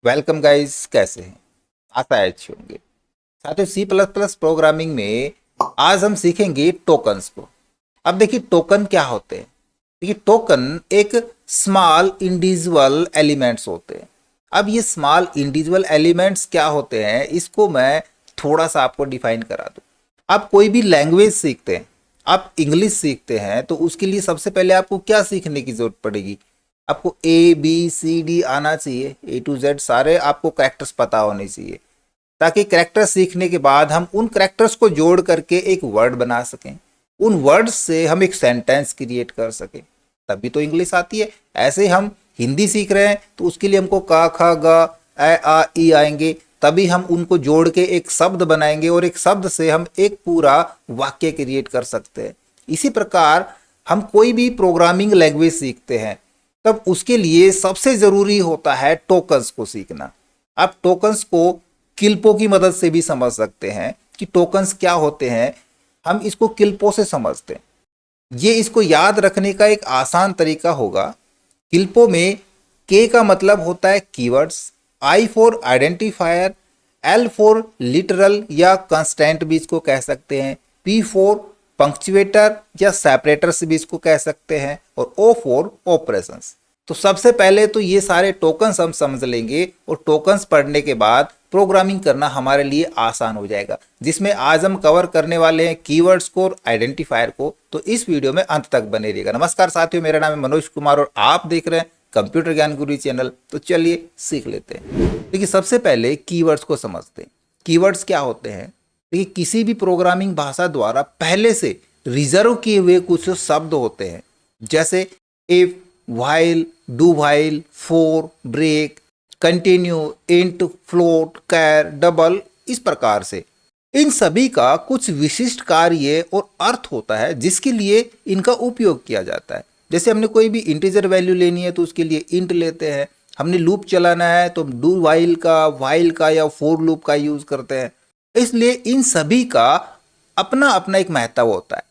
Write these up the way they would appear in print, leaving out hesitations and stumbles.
Welcome guys, कैसे हैं? आशा है अच्छे होंगे। साथियों, सी प्लस प्लस प्रोग्रामिंग में आज हम सीखेंगे टोकन्स को। अब देखिए टोकन क्या होते हैं। देखिए टोकन एक स्मॉल इंडिविजुअल एलिमेंट्स होते हैं। अब ये स्मॉल इंडिविजुअल एलिमेंट्स क्या होते हैं, इसको मैं थोड़ा सा आपको डिफाइन करा दूं। आप कोई भी लैंग्वेज सीखते हैं, आप इंग्लिश सीखते हैं, तो उसके लिए सबसे पहले आपको क्या सीखने की जरूरत पड़ेगी? आपको ए बी सी डी आना चाहिए, ए टू जेड सारे आपको कैरेक्टर्स पता होने चाहिए, ताकि कैरेक्टर सीखने के बाद हम उन कैरेक्टर्स को जोड़ करके एक वर्ड बना सकें, उन वर्ड्स से हम एक सेंटेंस क्रिएट कर सकें, तभी तो इंग्लिश आती है। ऐसे हम हिंदी सीख रहे हैं तो उसके लिए हमको का खा गा ए आ ई आएंगे, तभी हम उनको जोड़ के एक शब्द बनाएंगे और एक शब्द से हम एक पूरा वाक्य क्रिएट कर सकते हैं। इसी प्रकार हम कोई भी प्रोग्रामिंग लैंग्वेज सीखते हैं तब उसके लिए सबसे जरूरी होता है टोकन्स को सीखना। आप टोकन्स को किल्पो की मदद से भी समझ सकते हैं कि टोकन्स क्या होते हैं। हम इसको किल्पो से समझते हैं। ये इसको याद रखने का एक आसान तरीका होगा। किल्पो में के का मतलब होता है keywords, I for identifier, L for literal या कंस्टेंट भी इसको कह सकते हैं, पी फॉर पंक्चुएटर या सेपरेटर्स भी इसको कह सकते हैं, और ओ फॉर ऑपरेशंस। तो सबसे पहले तो ये सारे टोकन्स हम समझ लेंगे और टोकन्स पढ़ने के बाद प्रोग्रामिंग करना हमारे लिए आसान हो जाएगा, जिसमें आज हम कवर करने वाले हैं कीवर्ड्स को और आइडेंटिफायर को। तो इस वीडियो में अंत तक बने रहिएगा। नमस्कार साथियों, मेरा नाम है मनोज कुमार और आप देख रहे हैं कंप्यूटर ज्ञान गुरु चैनल। तो चलिए सीख लेते हैं। देखिए सबसे पहले कीवर्ड्स को समझते हैं। कीवर्ड्स क्या होते हैं? देखिए किसी भी प्रोग्रामिंग भाषा द्वारा पहले से रिजर्व किए हुए कुछ शब्द होते हैं, जैसे if, while, do while, for, break, continue, int, float, char, double, इस प्रकार से इन सभी का कुछ विशिष्ट कार्य और अर्थ होता है जिसके लिए इनका उपयोग किया जाता है। जैसे हमने कोई भी इंटीजर वैल्यू लेनी है तो उसके लिए इंट लेते हैं, हमने लूप चलाना है तो डू व्हाइल का या फोर लूप का यूज करते हैं। इसलिए इन सभी का अपना अपना एक महत्व होता है।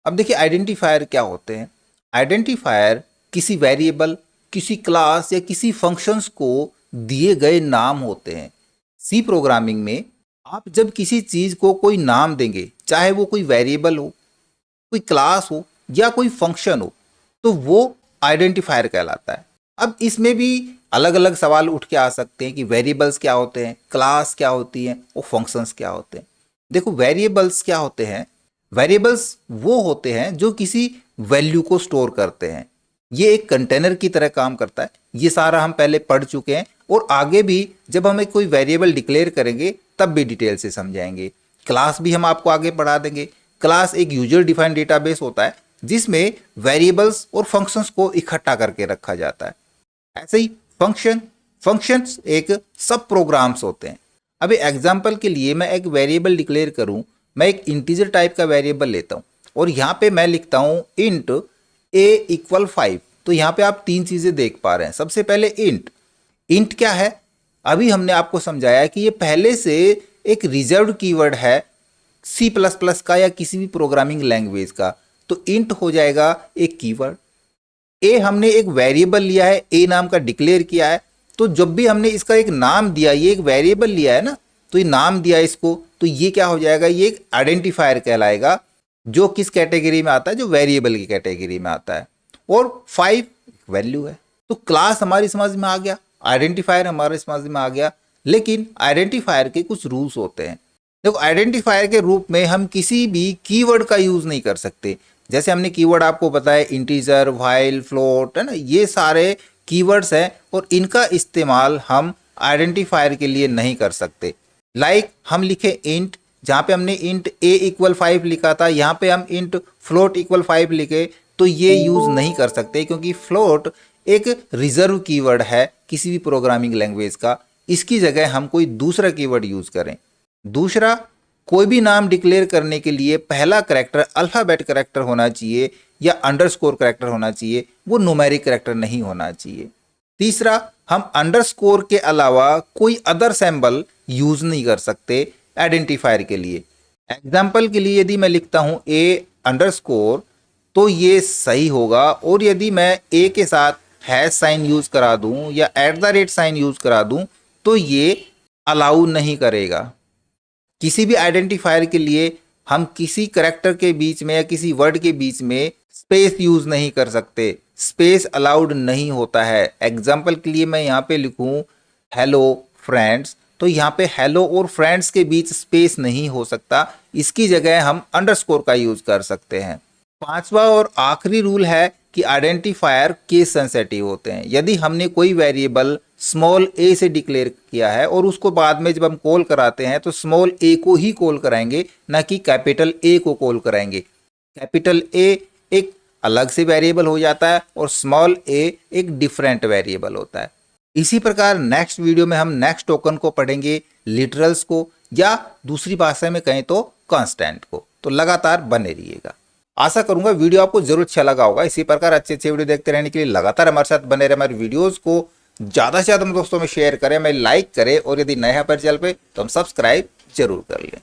अब देखिए आइडेंटिफायर क्या होते हैं। आइडेंटिफायर किसी वेरिएबल, किसी क्लास या किसी फंक्शंस को दिए गए नाम होते हैं। सी प्रोग्रामिंग में आप जब किसी चीज को कोई नाम देंगे, चाहे वो कोई वेरिएबल हो, कोई क्लास हो या कोई फंक्शन हो, तो वो आइडेंटिफायर कहलाता है। अब इसमें भी अलग अलग सवाल उठ के आ सकते हैं कि वेरिएबल्स क्या होते हैं, क्लास क्या होती हैं और फंक्शंस क्या होते हैं। देखो वेरिएबल्स क्या होते हैं? वेरिएबल्स वो होते हैं जो किसी वैल्यू को स्टोर करते हैं। ये एक कंटेनर की तरह काम करता है। ये सारा हम पहले पढ़ चुके हैं और आगे भी जब हम एक कोई वेरिएबल डिक्लेयर करेंगे तब भी डिटेल से समझाएंगे। क्लास भी हम आपको आगे पढ़ा देंगे। क्लास एक यूजर डिफाइंड डेटाबेस होता है जिसमें वेरिएबल्स और फंक्शंस को इकट्ठा करके रखा जाता है। ऐसे ही फंक्शंस एक सब प्रोग्राम्स होते हैं। अभी एग्जांपल के लिए मैं एक वेरिएबल डिक्लेयर करूं, मैं एक इंटीजर टाइप का वेरिएबल लेता हूं और यहां पे मैं लिखता हूं इंट a इक्वल 5। तो यहाँ पे आप तीन चीजें देख पा रहे हैं। सबसे पहले इंट क्या है? अभी हमने आपको समझाया कि ये पहले से एक रिजर्व्ड कीवर्ड है सी प्लस प्लस का या किसी भी प्रोग्रामिंग लैंग्वेज का। तो इंट हो जाएगा एक कीवर्ड। ए हमने एक वेरिएबल लिया है, ए नाम का डिक्लेयर किया है, तो जब भी हमने इसका एक नाम दिया, ये एक वेरिएबल लिया है ना, तो ये नाम दिया इसको, तो ये क्या हो जाएगा? ये एक आइडेंटिफायर कहलाएगा, जो किस कैटेगरी में आता है? जो वेरिएबल की कैटेगरी में आता है। और 5 वैल्यू है। तो क्लास हमारी समझ में आ गया, आइडेंटिफायर हमारे समझ में आ गया। लेकिन आइडेंटिफायर के कुछ रूल्स होते हैं। देखो आइडेंटिफायर के रूप में हम किसी भी कीवर्ड का यूज नहीं कर सकते। जैसे हमने कीवर्ड आपको बताया इंटीजर, व्हाइल, फ्लोट, है ना, ये सारे कीवर्ड्स हैं और इनका इस्तेमाल हम आइडेंटिफायर के लिए नहीं कर सकते। लाइक हम लिखे इंट, जहाँ पे हमने इंट a इक्वल 5 लिखा था, यहाँ पे हम इंट फ्लोट इक्वल 5 लिखे, तो ये यूज नहीं कर सकते क्योंकि फ्लोट एक रिजर्व कीवर्ड है किसी भी प्रोग्रामिंग लैंग्वेज का। इसकी जगह हम कोई दूसरा कीवर्ड यूज करें। दूसरा, कोई भी नाम डिक्लेयर करने के लिए पहला करैक्टर अल्फाबेट करैक्टर होना चाहिए या अंडरस्कोर करैक्टर होना चाहिए, वो न्यूमेरिक करैक्टर नहीं होना चाहिए। तीसरा, हम अंडरस्कोर के अलावा कोई अदर सिंबल यूज नहीं कर सकते आइडेंटिफायर के लिए। एग्जाम्पल के लिए यदि मैं लिखता हूं ए अंडरस्कोर तो ये सही होगा, और यदि मैं ए के साथ हैश साइन यूज करा दूं या @ साइन यूज करा दूं तो ये अलाउ नहीं करेगा। किसी भी आइडेंटिफायर के लिए हम किसी करैक्टर के बीच में या किसी वर्ड के बीच में स्पेस यूज नहीं कर सकते, स्पेस अलाउड नहीं होता है। एग्जाम्पल के लिए मैं यहाँ पे लिखूँ हेलो फ्रेंड्स, तो यहाँ पे हेलो और फ्रेंड्स के बीच स्पेस नहीं हो सकता, इसकी जगह हम अंडरस्कोर का यूज कर सकते हैं। पांचवा और आखिरी रूल है कि आइडेंटिफायर केस सेंसिटिव होते हैं। यदि हमने कोई वेरिएबल स्मॉल ए से डिक्लेयर किया है और उसको बाद में जब हम कॉल कराते हैं तो स्मॉल ए को ही कॉल कराएंगे, ना कि कैपिटल ए को कॉल कराएंगे। कैपिटल ए एक अलग से वेरिएबल हो जाता है और स्मॉल ए एक डिफरेंट वेरिएबल होता है। इसी प्रकार नेक्स्ट वीडियो में हम नेक्स्ट टोकन को पढ़ेंगे, लिटरल्स को, या दूसरी भाषा में कहें तो कांस्टेंट को। तो लगातार बने रहिएगा। आशा करूंगा वीडियो आपको जरूर अच्छा लगा होगा। इसी प्रकार अच्छे अच्छे वीडियो देखते रहने के लिए लगातार हमारे साथ बने रहे। हमारे वीडियोस को ज्यादा से ज्यादा दोस्तों में शेयर करें, हमें लाइक करें, और यदि नए हैं पर चैनल पे तो हम सब्सक्राइब जरूर कर लें।